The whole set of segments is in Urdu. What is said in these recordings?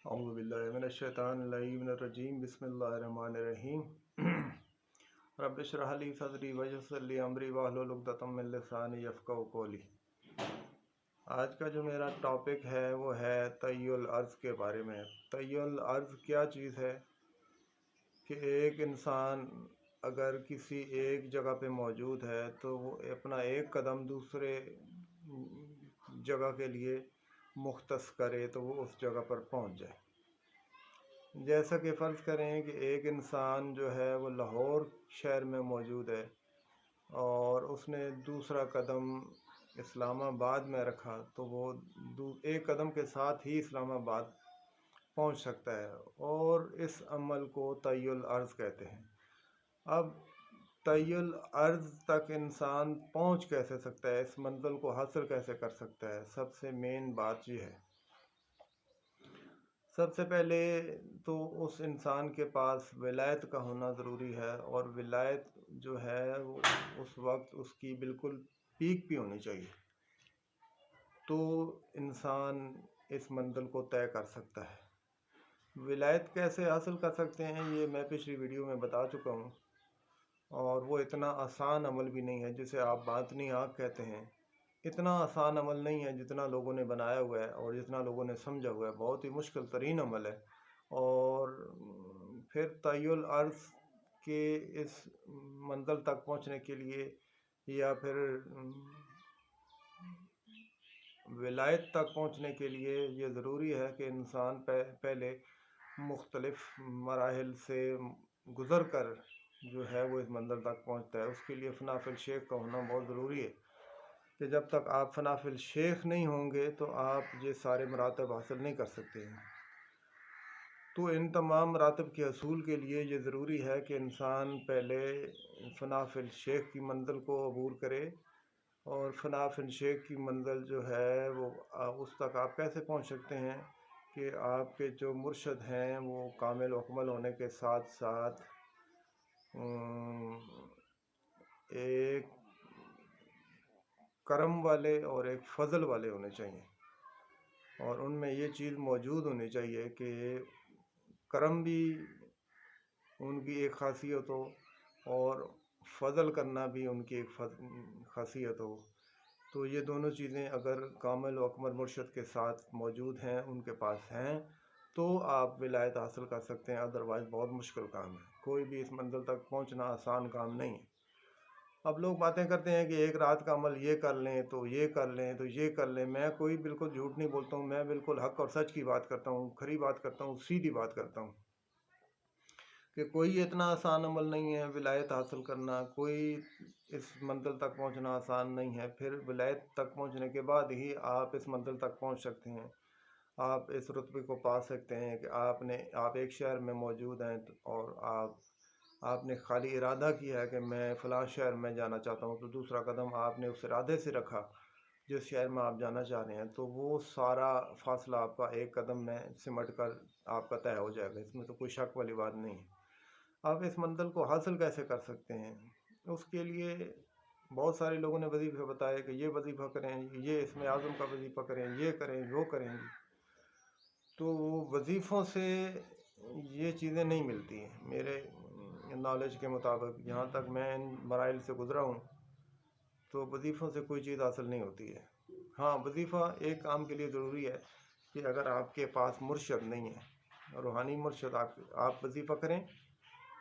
اعوذ باللہ من الشیطان الرجیم بسم اللہ الرحمن الرحیم رب اشرح لی صدری ویسر لی امری واحلل عقدۃ من لسانی یفقہوا قولی۔ آج کا جو میرا ٹاپک ہے وہ ہے طی الارض کے بارے میں۔ طی الارض کیا چیز ہے کہ ایک انسان اگر کسی ایک جگہ پہ موجود ہے تو وہ اپنا ایک قدم دوسرے جگہ کے لیے مختص کرے تو وہ اس جگہ پر پہنچ جائے۔ جیسا کہ فرض کریں کہ ایک انسان جو ہے وہ لاہور شہر میں موجود ہے اور اس نے دوسرا قدم اسلام آباد میں رکھا تو وہ ایک قدم کے ساتھ ہی اسلام آباد پہنچ سکتا ہے، اور اس عمل کو طی الارض کہتے ہیں۔ اب طی الارض تک انسان پہنچ کیسے سکتا ہے، اس منزل کو حاصل کیسے کر سکتا ہے؟ سب سے مین بات یہ ہے، سب سے پہلے تو اس انسان کے پاس ولایت کا ہونا ضروری ہے، اور ولایت جو ہے وہ اس وقت اس کی بالکل پیک پہ ہونی چاہیے، تو انسان اس منزل کو طے کر سکتا ہے۔ ولایت کیسے حاصل کر سکتے ہیں یہ میں پچھلی ویڈیو میں بتا چکا ہوں، اور وہ اتنا آسان عمل بھی نہیں ہے جسے آپ باطنی آنکھ کہتے ہیں۔ اتنا آسان عمل نہیں ہے جتنا لوگوں نے بنایا ہوا ہے اور جتنا لوگوں نے سمجھا ہوا ہے، بہت ہی مشکل ترین عمل ہے۔ اور پھر طی الارض کے اس منزل تک پہنچنے کے لیے یا پھر ولایت تک پہنچنے کے لیے یہ ضروری ہے کہ انسان پہلے مختلف مراحل سے گزر کر جو ہے وہ اس منزل تک پہنچتا ہے۔ اس کے لیے فنا فی الشیخ کا ہونا بہت ضروری ہے کہ جب تک آپ فنا فی الشیخ نہیں ہوں گے تو آپ یہ سارے مراتب حاصل نہیں کر سکتے ہیں۔ تو ان تمام مراتب کے حصول کے لیے یہ ضروری ہے کہ انسان پہلے فنا فی الشیخ کی منزل کو عبور کرے، اور فنا فی الشیخ کی منزل جو ہے وہ اس تک آپ کیسے پہنچ سکتے ہیں کہ آپ کے جو مرشد ہیں وہ کامل و اکمل ہونے کے ساتھ ساتھ ایک کرم والے اور ایک فضل والے ہونے چاہیے، اور ان میں یہ چیز موجود ہونی چاہیے کہ کرم بھی ان کی ایک خاصیت ہو اور فضل کرنا بھی ان کی ایک خاصیت ہو۔ تو یہ دونوں چیزیں اگر کامل و اکمل مرشد کے ساتھ موجود ہیں، ان کے پاس ہیں، تو آپ ولایت حاصل کر سکتے ہیں، ادروائز بہت مشکل کام ہے۔ کوئی بھی اس منزل تک پہنچنا آسان کام نہیں ہے۔ اب لوگ باتیں کرتے ہیں کہ ایک رات کا عمل یہ کر لیں تو یہ کر لیں تو یہ کر لیں۔ میں کوئی بالکل جھوٹ نہیں بولتا ہوں، میں بالکل حق اور سچ کی بات کرتا ہوں، کھری بات کرتا ہوں، سیدھی بات کرتا ہوں کہ کوئی اتنا آسان عمل نہیں ہے ولایت حاصل کرنا، کوئی اس منزل تک پہنچنا آسان نہیں ہے۔ پھر ولایت تک پہنچنے کے بعد ہی آپ اس منزل تک پہنچ سکتے ہیں، آپ اس رتبے کو پا سکتے ہیں کہ آپ ایک شہر میں موجود ہیں اور آپ نے خالی ارادہ کیا ہے کہ میں فلاں شہر میں جانا چاہتا ہوں، تو دوسرا قدم آپ نے اس ارادے سے رکھا جس شہر میں آپ جانا چاہ رہے ہیں، تو وہ سارا فاصلہ آپ کا ایک قدم میں سمٹ کر آپ کا طے ہو جائے گا۔ اس میں تو کوئی شک والی بات نہیں ہے۔ آپ اس منزل کو حاصل کیسے کر سکتے ہیں؟ اس کے لیے بہت سارے لوگوں نے وظیفے بتائے کہ یہ وظیفہ کریں، یہ اسم اعظم کا وظیفہ کریں، یہ کریں، وہ کریں گے، تو وظیفوں سے یہ چیزیں نہیں ملتی ہیں۔ میرے نالج کے مطابق جہاں تک میں ان مراحل سے گزرا ہوں تو وظیفوں سے کوئی چیز حاصل نہیں ہوتی ہے۔ ہاں، وظیفہ ایک کام کے لیے ضروری ہے کہ اگر آپ کے پاس مرشد نہیں ہے، روحانی مرشد، آپ وظیفہ کریں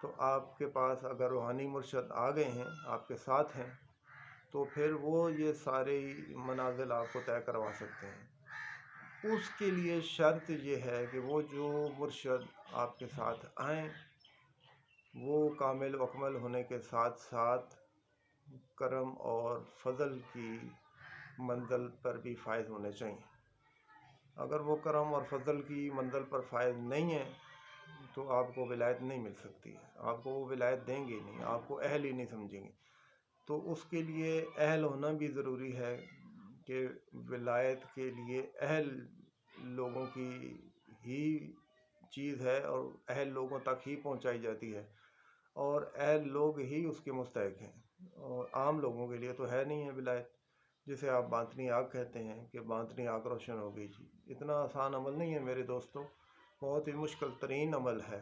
تو آپ کے پاس اگر روحانی مرشد آ گئے ہیں، آپ کے ساتھ ہیں، تو پھر وہ یہ سارے منازل آپ کو طے کروا سکتے ہیں۔ اس کے لیے شرط یہ ہے کہ وہ جو مرشد آپ کے ساتھ آئیں وہ کامل و اکمل ہونے کے ساتھ ساتھ کرم اور فضل کی منزل پر بھی فائز ہونے چاہیے۔ اگر وہ کرم اور فضل کی منزل پر فائز نہیں ہیں تو آپ کو ولایت نہیں مل سکتی ہے، آپ کو وہ ولایت دیں گے نہیں، آپ کو اہل ہی نہیں سمجھیں گے۔ تو اس کے لیے اہل ہونا بھی ضروری ہے کہ ولایت کے لیے اہل لوگوں کی ہی چیز ہے، اور اہل لوگوں تک ہی پہنچائی جاتی ہے، اور اہل لوگ ہی اس کے مستحق ہیں، اور عام لوگوں کے لیے تو ہے نہیں ہے ولایت، جسے آپ باطنی آنکھ کہتے ہیں کہ باطنی آنکھ روشن ہو گئی۔ جی اتنا آسان عمل نہیں ہے میرے دوستوں بہت ہی مشکل ترین عمل ہے،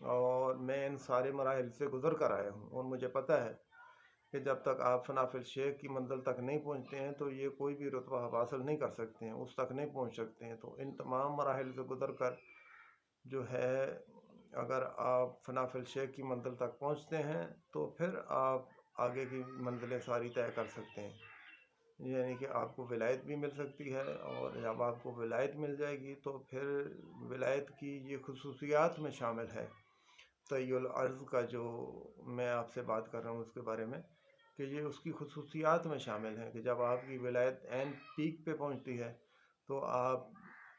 اور میں ان سارے مراحل سے گزر کر آیا ہوں، اور مجھے پتہ ہے کہ جب تک آپ فنا فی الشیخ کی منزل تک نہیں پہنچتے ہیں تو یہ کوئی بھی رتبہ آپ حاصل نہیں کر سکتے ہیں، اس تک نہیں پہنچ سکتے ہیں۔ تو ان تمام مراحل سے گزر کر جو ہے، اگر آپ فنا فی الشیخ کی منزل تک پہنچتے ہیں تو پھر آپ آگے کی منزلیں ساری طے کر سکتے ہیں، یعنی کہ آپ کو ولایت بھی مل سکتی ہے، اور جب آپ کو ولایت مل جائے گی تو پھر ولایت کی یہ خصوصیات میں شامل ہے، طی العرض کا جو میں آپ سے بات کر رہا ہوں اس کے بارے میں، کہ یہ اس کی خصوصیات میں شامل ہے کہ جب آپ کی ولایت عین پیک پہ پہنچتی ہے تو آپ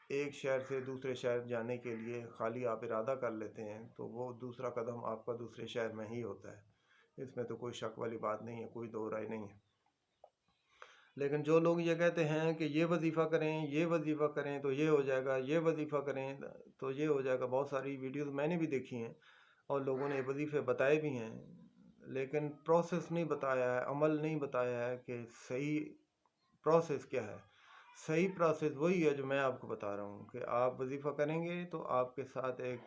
ایک شہر سے دوسرے شہر جانے کے لیے خالی آپ ارادہ کر لیتے ہیں تو وہ دوسرا قدم آپ کا دوسرے شہر میں ہی ہوتا ہے، اس میں تو کوئی شک والی بات نہیں ہے، کوئی دو رائے نہیں ہے۔ لیکن جو لوگ یہ کہتے ہیں کہ یہ وظیفہ کریں، یہ وظیفہ کریں تو یہ ہو جائے گا، یہ وظیفہ کریں تو یہ ہو جائے گا، بہت ساری ویڈیوز میں نے بھی دیکھی ہیں اور لوگوں نے وظیفے بتائے بھی ہیں، لیکن پروسیس نہیں بتایا ہے، عمل نہیں بتایا ہے کہ صحیح پروسیس کیا ہے۔ صحیح پروسیس وہی ہے جو میں آپ کو بتا رہا ہوں کہ آپ وظیفہ کریں گے تو آپ کے ساتھ ایک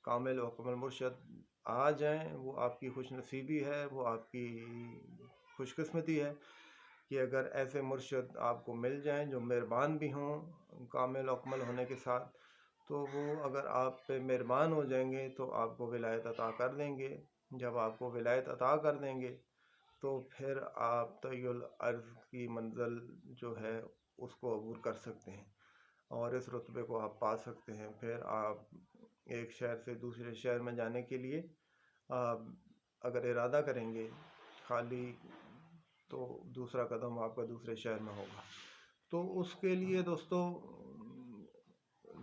کامل و مکمل مرشد آ جائیں، وہ آپ کی خوش نصیبی ہے، وہ آپ کی خوش قسمتی ہے کہ اگر ایسے مرشد آپ کو مل جائیں جو مہربان بھی ہوں کامل و مکمل ہونے کے ساتھ، تو وہ اگر آپ پہ مہربان ہو جائیں گے تو آپ کو ولایت عطا کر دیں گے۔ جب آپ کو ولایت عطا کر دیں گے تو پھر آپ طی العرض کی منزل جو ہے اس کو عبور کر سکتے ہیں اور اس رتبے کو آپ پا سکتے ہیں۔ پھر آپ ایک شہر سے دوسرے شہر میں جانے کے لیے آپ اگر ارادہ کریں گے خالی، تو دوسرا قدم آپ کا دوسرے شہر میں ہوگا۔ تو اس کے لیے دوستو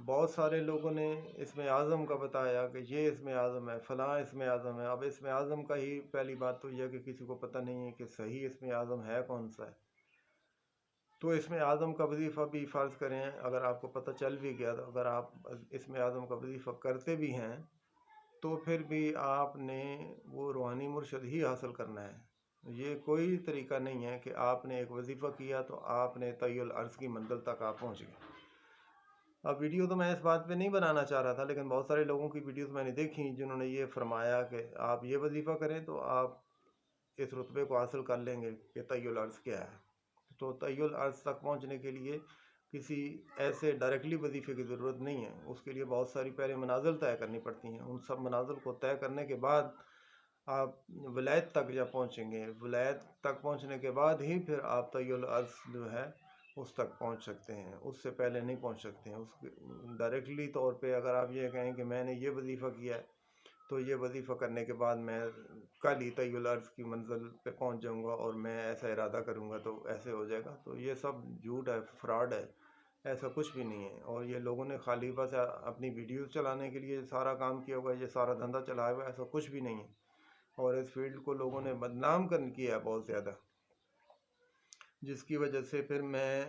بہت سارے لوگوں نے اسم اعظم کا بتایا کہ یہ اسم اعظم ہے، فلاں اسم اعظم ہے۔ اب اسم اعظم کا ہی پہلی بات تو یہ ہے کہ کسی کو پتہ نہیں ہے کہ صحیح اسم اعظم ہے کون سا ہے۔ تو اسم اعظم کا وظیفہ بھی فرض کریں اگر آپ کو پتہ چل بھی گیا، تو اگر آپ اسم اعظم کا وظیفہ کرتے بھی ہیں تو پھر بھی آپ نے وہ روحانی مرشد ہی حاصل کرنا ہے۔ یہ کوئی طریقہ نہیں ہے کہ آپ نے ایک وظیفہ کیا تو آپ نے طی العرض کی منزل تک آپ پہنچ گئے۔ اب ویڈیو تو میں اس بات پہ نہیں بنانا چاہ رہا تھا، لیکن بہت سارے لوگوں کی ویڈیوز میں نے دیکھی جنہوں نے یہ فرمایا کہ آپ یہ وظیفہ کریں تو آپ اس رتبے کو حاصل کر لیں گے کہ طی العرض کیا ہے۔ تو طی العرض تک پہنچنے کے لیے کسی ایسے ڈائریکٹلی وظیفے کی ضرورت نہیں ہے، اس کے لیے بہت ساری پہلے منازل طے کرنی پڑتی ہیں۔ ان سب منازل کو طے کرنے کے بعد آپ ولایت تک جب پہنچیں گے، ولایت تک پہنچنے کے بعد ہی پھر آپ طی العرض جو ہے اس تک پہنچ سکتے ہیں، اس سے پہلے نہیں پہنچ سکتے ہیں۔ اس ڈائریکٹلی طور پہ اگر آپ یہ کہیں کہ میں نے یہ وظیفہ کیا ہے تو یہ وظیفہ کرنے کے بعد میں کل ہی طی العرض کی منزل پہ پہنچ جاؤں گا اور میں ایسا ارادہ کروں گا تو ایسے ہو جائے گا، تو یہ سب جھوٹ ہے، فراڈ ہے، ایسا کچھ بھی نہیں ہے۔ اور یہ لوگوں نے خالی بس اپنی ویڈیوز چلانے کے لیے سارا کام کیا ہوا ہے، یہ سارا دھندا چلایا ہوا ہے، ایسا کچھ بھی نہیں ہے۔ اور اس فیلڈ کو لوگوں نے بدنام کیا ہے بہت زیادہ، جس کی وجہ سے پھر میں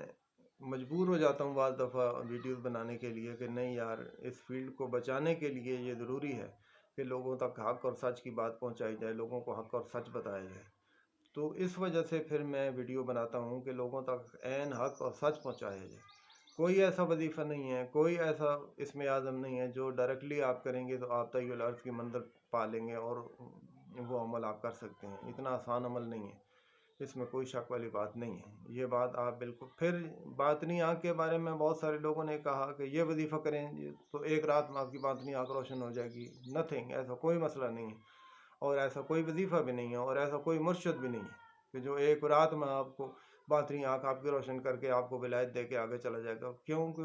مجبور ہو جاتا ہوں بعض دفعہ ویڈیوز بنانے کے لیے کہ نہیں یار، اس فیلڈ کو بچانے کے لیے یہ ضروری ہے کہ لوگوں تک حق اور سچ کی بات پہنچائی جائے، لوگوں کو حق اور سچ بتایا جائے۔ تو اس وجہ سے پھر میں ویڈیو بناتا ہوں کہ لوگوں تک عین حق اور سچ پہنچایا جائے۔ کوئی ایسا وظیفہ نہیں ہے، کوئی ایسا اسم اعظم نہیں ہے جو ڈائریکٹلی آپ کریں گے تو آپ طی العرض کی منزل پا لیں گے اور وہ عمل آپ کر سکتے ہیں۔ اتنا آسان عمل نہیں ہے، اس میں کوئی شک والی بات نہیں ہے۔ یہ بات آپ بالکل، پھر باطنی آنکھ کے بارے میں بہت سارے لوگوں نے کہا کہ یہ وظیفہ کریں تو ایک رات میں آپ کی باطنی آنکھ روشن ہو جائے گی۔ نتھنگ، ایسا کوئی مسئلہ نہیں ہے، اور ایسا کوئی وظیفہ بھی نہیں ہے، اور ایسا کوئی مرشد بھی نہیں ہے کہ جو ایک رات میں آپ کو باطنی آنکھ آپ کی روشن کر کے آپ کو ولایت دے کے آگے چلا جائے گا۔ کیونکہ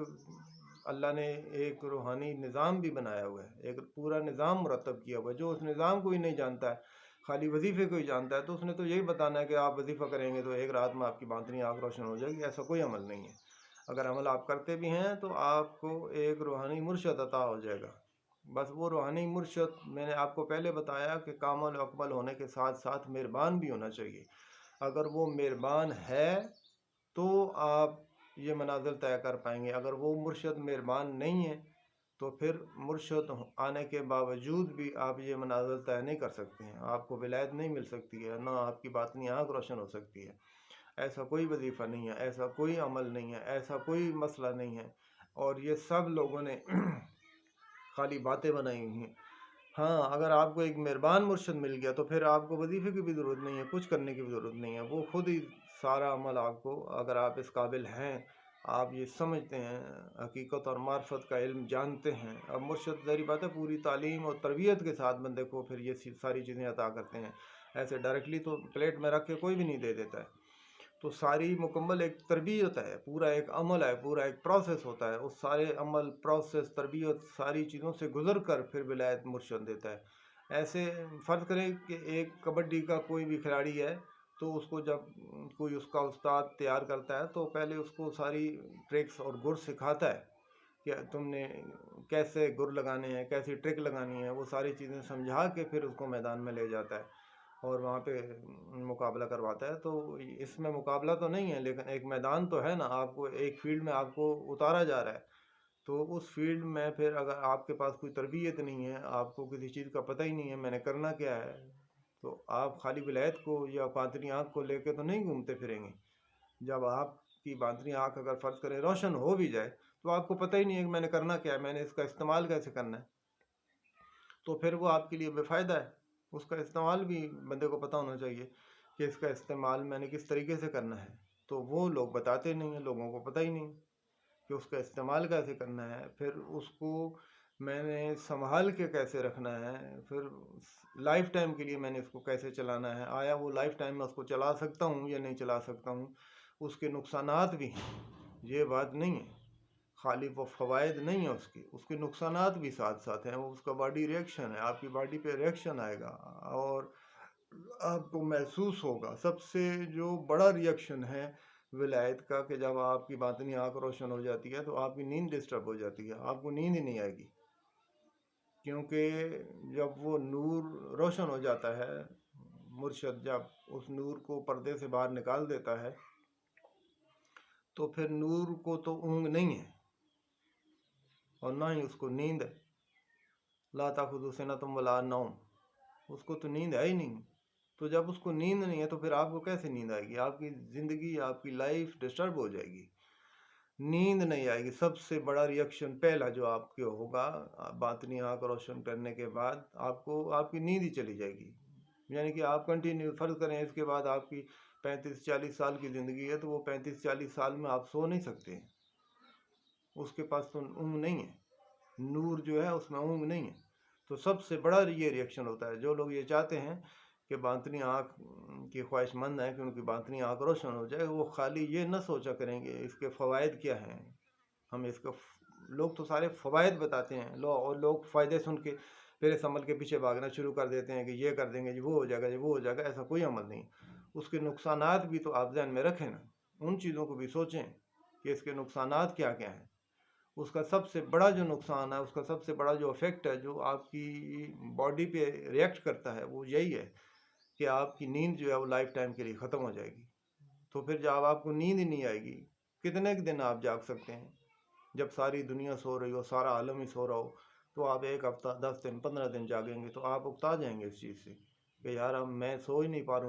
اللہ نے ایک روحانی نظام بھی بنایا ہوا ہے، ایک پورا نظام مرتب کیا ہوا ہے۔ جو اس نظام کو ہی نہیں جانتا ہے، خالی وظیفے کو ہی جانتا ہے، تو اس نے تو یہی بتانا ہے کہ آپ وظیفہ کریں گے تو ایک رات میں آپ کی باطنی آنکھ روشن ہو جائے گی۔ ایسا کوئی عمل نہیں ہے۔ اگر عمل آپ کرتے بھی ہیں تو آپ کو ایک روحانی مرشد عطا ہو جائے گا۔ بس وہ روحانی مرشد میں نے آپ کو پہلے بتایا کہ کامل و اکمل ہونے کے ساتھ ساتھ مہربان بھی ہونا چاہیے۔ اگر وہ مہربان ہے تو آپ یہ منازل طے کر پائیں گے۔ اگر وہ مرشد مہربان نہیں ہے تو پھر مرشد آنے کے باوجود بھی آپ یہ منازل طے نہیں کر سکتے ہیں، آپ کو ولایت نہیں مل سکتی ہے، نہ آپ کی باطنی آنکھ روشن ہو سکتی ہے۔ ایسا کوئی وظیفہ نہیں ہے، ایسا کوئی عمل نہیں ہے، ایسا کوئی مسئلہ نہیں ہے۔ اور یہ سب لوگوں نے خالی باتیں بنائی ہوئی ہیں۔ ہاں اگر آپ کو ایک مہربان مرشد مل گیا تو پھر آپ کو وظیفے کی بھی ضرورت نہیں ہے، کچھ کرنے کی بھی ضرورت نہیں ہے، وہ خود ہی سارا عمل آپ کو، اگر آپ اس قابل ہیں، آپ یہ سمجھتے ہیں، حقیقت اور معرفت کا علم جانتے ہیں۔ اب مرشد ظاہری بات ہے پوری تعلیم اور تربیت کے ساتھ بندے کو پھر یہ ساری چیزیں عطا کرتے ہیں، ایسے ڈائریکٹلی تو پلیٹ میں رکھ کے کوئی بھی نہیں دے دیتا ہے۔ تو ساری مکمل ایک تربیت ہے، پورا ایک عمل ہے، پورا ایک پروسیس ہوتا ہے، اس سارے عمل، پروسیس، تربیت، ساری چیزوں سے گزر کر پھر ولایت مرشد دیتا ہے۔ ایسے فرض کریں کہ ایک کبڈی کا کوئی بھی کھلاڑی ہے تو اس کو جب کوئی اس کا استاد تیار کرتا ہے تو پہلے اس کو ساری ٹرکس اور گر سکھاتا ہے کہ تم نے کیسے گر لگانے ہیں، کیسی ٹرک لگانی ہے، وہ ساری چیزیں سمجھا کے پھر اس کو میدان میں لے جاتا ہے اور وہاں پہ مقابلہ کرواتا ہے۔ تو اس میں مقابلہ تو نہیں ہے لیکن ایک میدان تو ہے نا، آپ کو ایک فیلڈ میں آپ کو اتارا جا رہا ہے، تو اس فیلڈ میں پھر اگر آپ کے پاس کوئی تربیت نہیں ہے، آپ کو کسی چیز کا پتہ ہی نہیں ہے میں نے کرنا کیا ہے، تو آپ خالی ولایت کو یا باطنی آنکھ کو لے کے تو نہیں گھومتے پھریں گے۔ جب آپ کی باطنی آنکھ اگر فرض کریں روشن ہو بھی جائے تو آپ کو پتہ ہی نہیں ہے کہ میں نے کرنا کیا ہے، میں نے اس کا استعمال کیسے کرنا ہے، تو پھر وہ آپ کے لیے بے فائدہ ہے۔ اس کا استعمال بھی بندے کو پتہ ہونا چاہیے کہ اس کا استعمال میں نے کس طریقے سے کرنا ہے، تو وہ لوگ بتاتے نہیں ہیں، لوگوں کو پتہ ہی نہیں کہ اس کا استعمال کیسے کرنا ہے، پھر اس کو میں نے سنبھال کے کیسے رکھنا ہے، پھر لائف ٹائم کے لیے میں نے اس کو کیسے چلانا ہے، آیا وہ لائف ٹائم میں اس کو چلا سکتا ہوں یا نہیں چلا سکتا ہوں۔ اس کے نقصانات بھی ہیں، یہ بات نہیں ہے، خالی وہ فوائد نہیں ہیں، اس کے نقصانات بھی ساتھ ساتھ ہیں۔ وہ اس کا باڈی ریئیکشن ہے، آپ کی باڈی پہ ریئیکشن آئے گا اور آپ کو محسوس ہوگا۔ سب سے جو بڑا ریئیکشن ہے ولایت کا کہ جب آپ کی باطنی آنکھ روشن ہو جاتی ہے تو آپ کی نیند ڈسٹرب ہو جاتی ہے، آپ کو نیند ہی نہیں آئے گی، کیونکہ جب وہ نور روشن ہو جاتا ہے، مرشد جب اس نور کو پردے سے باہر نکال دیتا ہے تو پھر نور کو تو اونگ نہیں ہے اور نہ ہی اس کو نیند ہے۔ لا تأخذہ سنۃ ولا نوم، اس کو تو نیند ہے ہی نہیں، تو جب اس کو نیند نہیں ہے تو پھر آپ کو کیسے نیند آئے گی؟ آپ کی زندگی، آپ کی لائف ڈسٹرب ہو جائے گی، نیند نہیں آئے گی۔ سب سے بڑا ریئیکشن پہلا جو آپ کے ہوگا باطنی آنکھ روشن کرنے کے بعد، آپ کو آپ کی نیند ہی چلی جائے گی، یعنی کہ آپ کنٹینیو فرض کریں اس کے بعد آپ کی 35-40 سال کی زندگی ہے تو وہ 35-40 سال میں آپ سو نہیں سکتے ہیں، اس کے پاس تو اونگ نہیں ہے، نور جو ہے اس میں اونگ نہیں ہے۔ تو سب سے بڑا یہ ریئیکشن ہوتا ہے۔ جو لوگ یہ چاہتے ہیں کہ باطنی آنکھ کی خواہش مند ہیں کہ ان کی باطنی آنکھ روشن ہو جائے، وہ خالی یہ نہ سوچا کریں گے اس کے فوائد کیا ہیں، ہم اس کا لوگ تو سارے فوائد بتاتے ہیں، اور لوگ فائدے سن کے پھر اس عمل کے پیچھے بھاگنا شروع کر دیتے ہیں کہ یہ کر دیں گے جی، وہ ہو جائے گا جی، وہ ہو جائے گا۔ ایسا کوئی عمل نہیں، اس کے نقصانات بھی تو آپ ذہن میں رکھیں نا، ان چیزوں کو بھی سوچیں کہ اس کے نقصانات کیا کیا ہیں۔ اس کا سب سے بڑا جو نقصان ہے، اس کا سب سے بڑا جو افیکٹ ہے جو آپ کی باڈی پہ ریئیکٹ کرتا ہے، وہ یہی ہے کہ آپ کی نیند جو ہے وہ لائف ٹائم کے لیے ختم ہو جائے گی۔ تو پھر جب آپ کو نیند ہی نہیں آئے گی، کتنے دن آپ جاگ سکتے ہیں؟ جب ساری دنیا سو رہی ہو، سارا عالم ہی سو رہا ہو، تو آپ 1 ہفتہ، 10 دن، 15 دن جاگیں گے تو آپ اکتا جائیں گے اس چیز سے کہ یار اب میں سو ہی نہیں پا رہا ہوں۔